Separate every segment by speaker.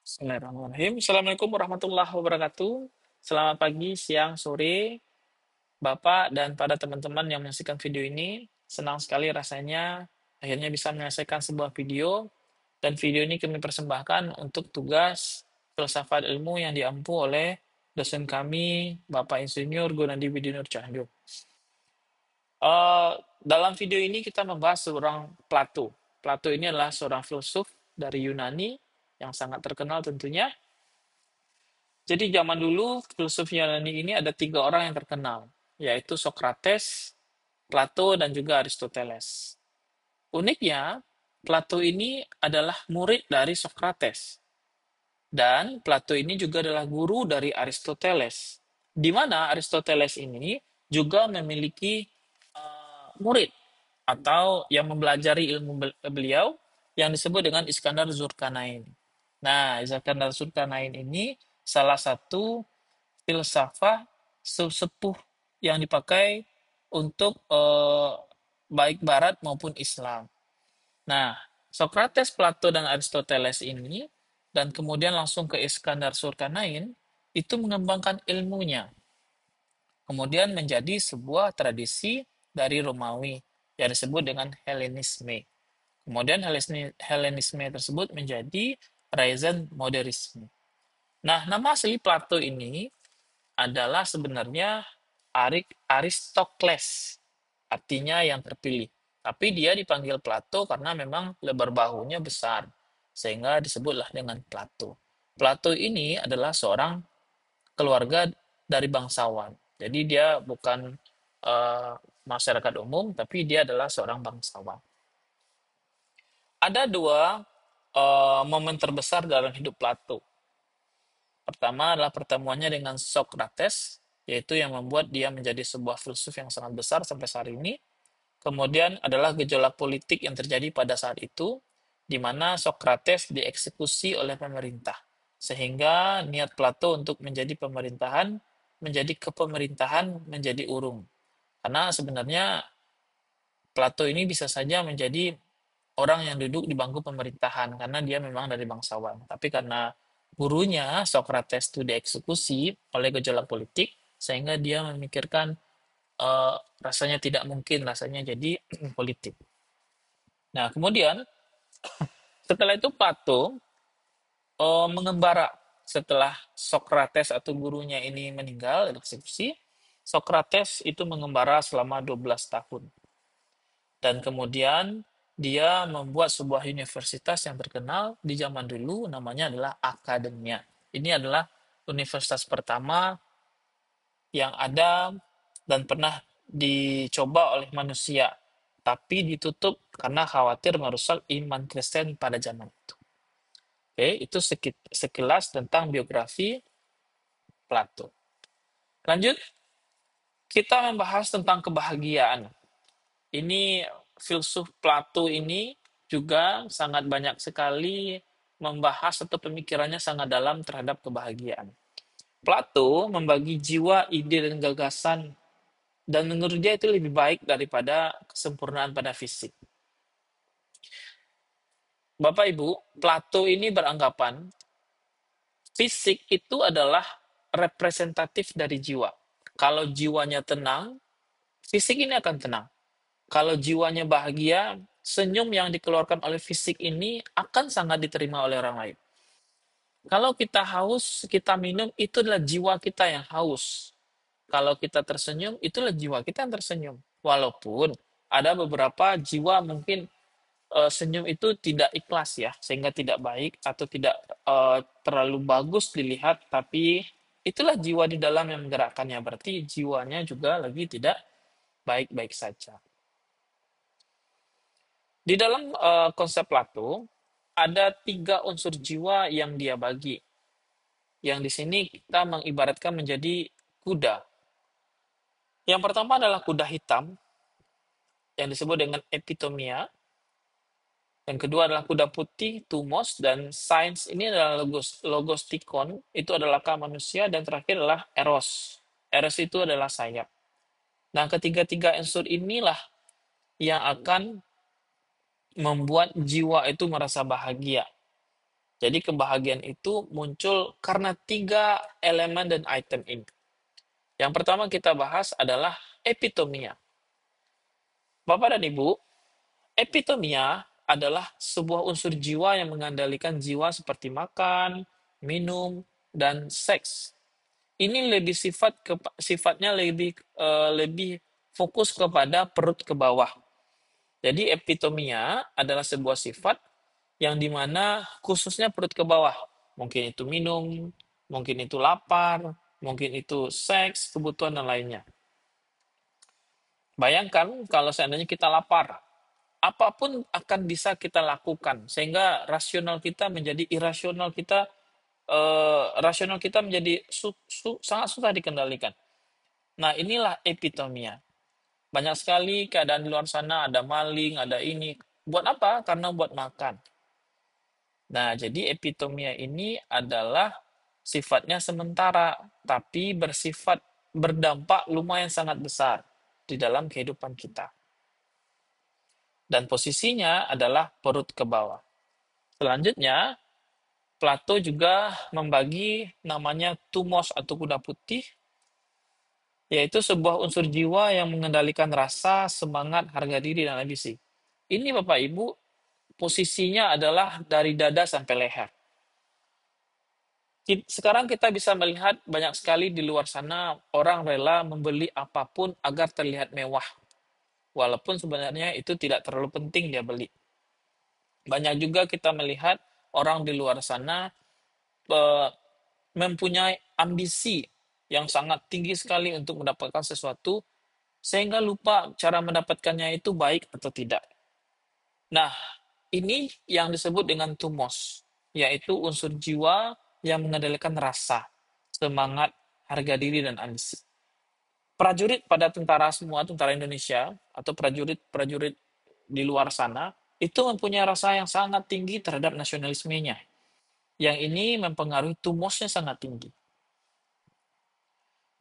Speaker 1: Bismillahirrahmanirrahim. Assalamualaikum warahmatullahi wabarakatuh. Selamat pagi, siang, sore, Bapak dan pada teman-teman yang menyaksikan video ini. Senang sekali rasanya akhirnya bisa menyelesaikan sebuah video dan video ini kami persembahkan untuk tugas filsafat ilmu yang diampu oleh dosen kami, Bapak Insinyur Gunadi Widinur Cahyo. Dalam video ini kita membahas seorang Plato. Plato ini adalah seorang filsuf dari Yunani yang sangat terkenal tentunya. Jadi zaman dulu filsuf Yunani ini ada tiga orang yang terkenal, yaitu Socrates, Plato, dan juga Aristoteles. Uniknya, Plato ini adalah murid dari Socrates, dan Plato ini juga adalah guru dari Aristoteles, di mana Aristoteles ini juga memiliki murid atau yang mempelajari ilmu beliau yang disebut dengan Iskandar Zulkarnain. Nah, Iskandar Zulkarnain ini salah satu filsafat sesepuh yang dipakai untuk baik Barat maupun Islam. Nah, Socrates, Plato, dan Aristoteles ini, dan kemudian langsung ke Iskandar Zulkarnain, itu mengembangkan ilmunya. Kemudian menjadi sebuah tradisi dari Romawi yang disebut dengan Helenisme. Kemudian Helenisme tersebut menjadi Renaissance Modernisme. Nah, nama asli Plato ini adalah sebenarnya Aristokles, artinya yang terpilih. Tapi dia dipanggil Plato karena memang lebar bahunya besar, sehingga disebutlah dengan Plato. Plato ini adalah seorang keluarga dari bangsawan. Jadi dia bukan masyarakat umum, tapi dia adalah seorang bangsawan. Ada dua momen terbesar dalam hidup Plato. Pertama adalah pertemuannya dengan Socrates, yaitu yang membuat dia menjadi sebuah filsuf yang sangat besar sampai saat ini. Kemudian adalah gejolak politik yang terjadi pada saat itu, di mana Socrates dieksekusi oleh pemerintah. Sehingga niat Plato untuk menjadi pemerintahan, menjadi kepemerintahan, menjadi urung. Karena sebenarnya Plato ini bisa saja menjadi orang yang duduk di bangku pemerintahan karena dia memang dari bangsawan. Tapi karena gurunya Socrates itu dieksekusi oleh gejolak politik, sehingga dia memikirkan rasanya tidak mungkin rasanya jadi politik. Nah, kemudian setelah itu Plato mengembara setelah Socrates atau gurunya ini meninggal dieksekusi. Socrates itu mengembara selama 12 tahun. Dan kemudian dia membuat sebuah universitas yang terkenal di zaman dulu namanya adalah Akademia. Ini adalah universitas pertama yang ada dan pernah dicoba oleh manusia, tapi ditutup karena khawatir merusak iman Kristen pada zaman itu. Oke, itu sekilas tentang biografi Plato. Lanjut, kita membahas tentang kebahagiaan. Ini filsuf Plato ini juga sangat banyak sekali membahas atau pemikirannya sangat dalam terhadap kebahagiaan. Plato membagi jiwa, ide, dan gagasan, dan menurut dia itu lebih baik daripada kesempurnaan pada fisik. Bapak Ibu, Plato ini beranggapan fisik itu adalah representatif dari jiwa. Kalau jiwanya tenang, fisik ini akan tenang. Kalau jiwanya bahagia, senyum yang dikeluarkan oleh fisik ini akan sangat diterima oleh orang lain. Kalau kita haus, kita minum, itu adalah jiwa kita yang haus. Kalau kita tersenyum, itulah jiwa kita yang tersenyum. Walaupun ada beberapa jiwa mungkin senyum itu tidak ikhlas ya, sehingga tidak baik atau tidak terlalu bagus dilihat, tapi itulah jiwa di dalam yang menggerakkannya. Berarti jiwanya juga lagi tidak baik-baik saja. Di dalam konsep Plato, ada tiga unsur jiwa yang dia bagi. Yang di sini kita mengibaratkan menjadi kuda. Yang pertama adalah kuda hitam, yang disebut dengan epitomia. Yang kedua adalah kuda putih, tumos, dan sains ini adalah logostikon, itu adalah akal manusia, dan terakhir adalah eros. Eros itu adalah sayap. Nah, ketiga-tiga unsur inilah yang akan membuat jiwa itu merasa bahagia. Jadi kebahagiaan itu muncul karena tiga elemen dan item ini. Yang pertama kita bahas adalah epitomia. Bapak dan Ibu, epitomia adalah sebuah unsur jiwa yang mengandalkan jiwa seperti makan, minum, dan seks. Ini lebih sifatnya lebih fokus kepada perut ke bawah. Jadi epitomia adalah sebuah sifat yang dimana khususnya perut ke bawah. Mungkin itu minum, mungkin itu lapar, mungkin itu seks, kebutuhan dan lainnya. Bayangkan kalau seandainya kita lapar, apapun akan bisa kita lakukan sehingga rasional kita menjadi sangat susah dikendalikan. Nah, inilah epitomia. Banyak sekali keadaan di luar sana, ada maling, ada ini. Buat apa? Karena buat makan. Nah, jadi epitomia ini adalah sifatnya sementara, tapi berdampak lumayan sangat besar di dalam kehidupan kita. Dan posisinya adalah perut ke bawah. Selanjutnya, Plato juga membagi namanya tumos atau kuda putih, yaitu sebuah unsur jiwa yang mengendalikan rasa, semangat, harga diri, dan ambisi. Ini Bapak Ibu, posisinya adalah dari dada sampai leher. Sekarang kita bisa melihat banyak sekali di luar sana orang rela membeli apapun agar terlihat mewah. Walaupun sebenarnya itu tidak terlalu penting dia beli. Banyak juga kita melihat orang di luar sana eh, mempunyai ambisi yang sangat tinggi sekali untuk mendapatkan sesuatu sehingga lupa cara mendapatkannya itu baik atau tidak. Nah, ini yang disebut dengan tumos, yaitu unsur jiwa yang mengendalikan rasa, semangat, harga diri, dan ambisi. Prajurit pada tentara Indonesia, atau prajurit-prajurit di luar sana, itu mempunyai rasa yang sangat tinggi terhadap nasionalismenya. Yang ini mempengaruhi tumosnya sangat tinggi.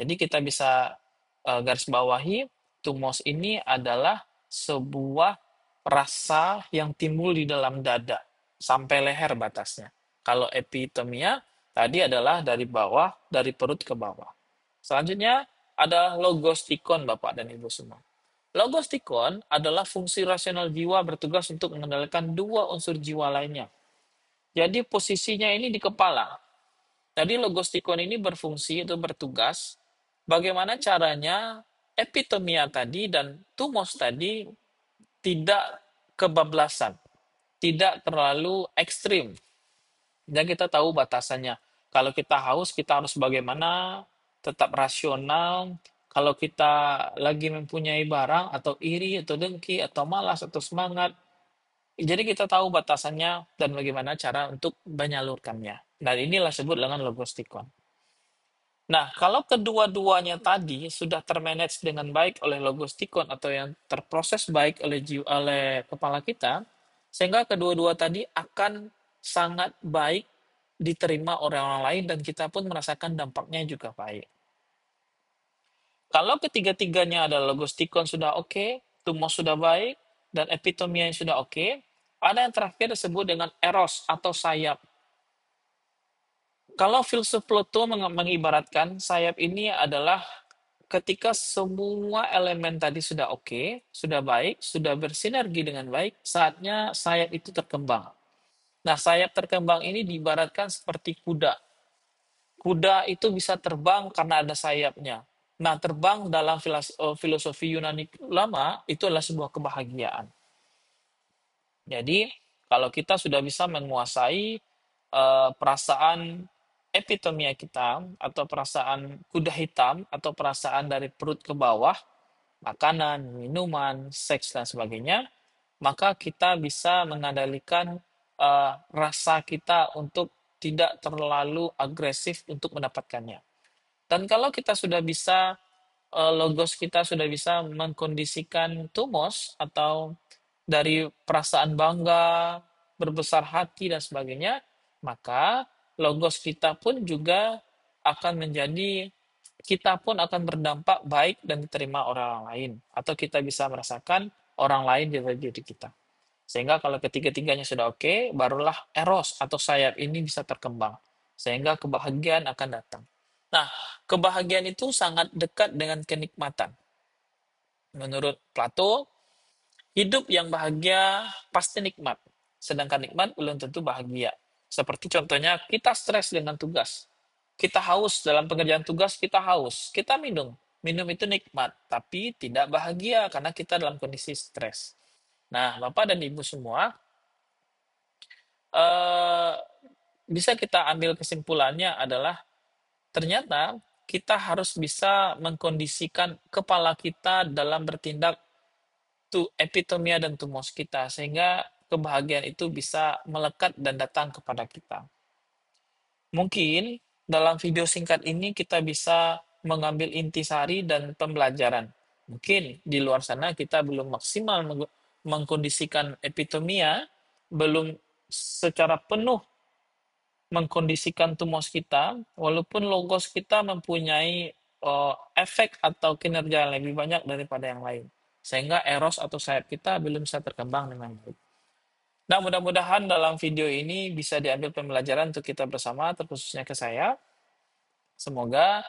Speaker 1: Jadi kita bisa garis bawahi, tumos ini adalah sebuah rasa yang timbul di dalam dada, sampai leher batasnya. Kalau epitomia, tadi adalah dari bawah, dari perut ke bawah. Selanjutnya, ada logostikon, Bapak dan Ibu semua. Logostikon adalah fungsi rasional jiwa bertugas untuk mengendalikan dua unsur jiwa lainnya. Jadi posisinya ini di kepala. Jadi logostikon ini berfungsi itu bertugas bagaimana caranya epitomia tadi dan tumos tadi tidak kebablasan, tidak terlalu ekstrim. Dan kita tahu batasannya. Kalau kita haus, kita harus bagaimana tetap rasional. Kalau kita lagi mempunyai barang atau iri atau dengki atau malas atau semangat, jadi kita tahu batasannya dan bagaimana cara untuk menyalurkannya. Dan inilah sebut dengan logostikon. Nah, kalau kedua-duanya tadi sudah termanage dengan baik oleh logostikon atau yang terproses baik oleh kepala kita, sehingga kedua-dua tadi akan sangat baik diterima oleh orang lain dan kita pun merasakan dampaknya juga baik. Kalau ketiga-tiganya ada logostikon sudah oke, tumos sudah baik, dan epitomia yang sudah oke, ada yang terakhir disebut dengan eros atau sayap. Kalau filsuf Plato mengibaratkan sayap ini adalah ketika semua elemen tadi sudah oke, sudah baik, sudah bersinergi dengan baik, saatnya sayap itu terkembang. Nah, sayap terkembang ini diibaratkan seperti kuda. Kuda itu bisa terbang karena ada sayapnya. Nah, terbang dalam filosofi Yunani lama itu adalah sebuah kebahagiaan. Jadi, kalau kita sudah bisa menguasai perasaan epitomia kita atau perasaan kuda hitam atau perasaan dari perut ke bawah, makanan, minuman, seks dan sebagainya, maka kita bisa mengendalikan rasa kita untuk tidak terlalu agresif untuk mendapatkannya. Dan kalau kita sudah bisa logos kita sudah bisa mengkondisikan tumos atau dari perasaan bangga, berbesar hati dan sebagainya, maka logos kita pun juga akan menjadi kita pun akan berdampak baik dan diterima orang lain atau kita bisa merasakan orang lain di diri kita. Sehingga kalau ketiga-tiganya sudah oke, barulah eros atau sayap ini bisa terkembang. Sehingga kebahagiaan akan datang. Nah, kebahagiaan itu sangat dekat dengan kenikmatan. Menurut Plato, hidup yang bahagia pasti nikmat. Sedangkan nikmat belum tentu bahagia. Seperti contohnya kita stres dengan tugas. Kita haus dalam pengerjaan tugas, kita haus. Kita minum. Minum itu nikmat, tapi tidak bahagia karena kita dalam kondisi stres. Nah, Bapak dan Ibu semua, eh, bisa kita ambil kesimpulannya adalah ternyata kita harus bisa mengkondisikan kepala kita dalam bertindak epitomia dan tumos kita sehingga kebahagiaan itu bisa melekat dan datang kepada kita. Mungkin dalam video singkat ini kita bisa mengambil intisari dan pembelajaran. Mungkin di luar sana kita belum maksimal mengkondisikan epitomia, belum secara penuh mengkondisikan tumos kita, walaupun logos kita mempunyai efek atau kinerja yang lebih banyak daripada yang lain. Sehingga eros atau sayap kita belum bisa terkembang dengan baik. Nah, mudah-mudahan dalam video ini bisa diambil pembelajaran untuk kita bersama, terkhususnya ke saya. Semoga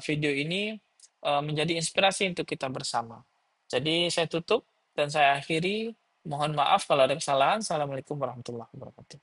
Speaker 1: video ini menjadi inspirasi untuk kita bersama. Jadi saya tutup dan saya akhiri. Mohon maaf kalau ada kesalahan. Assalamualaikum warahmatullahi wabarakatuh.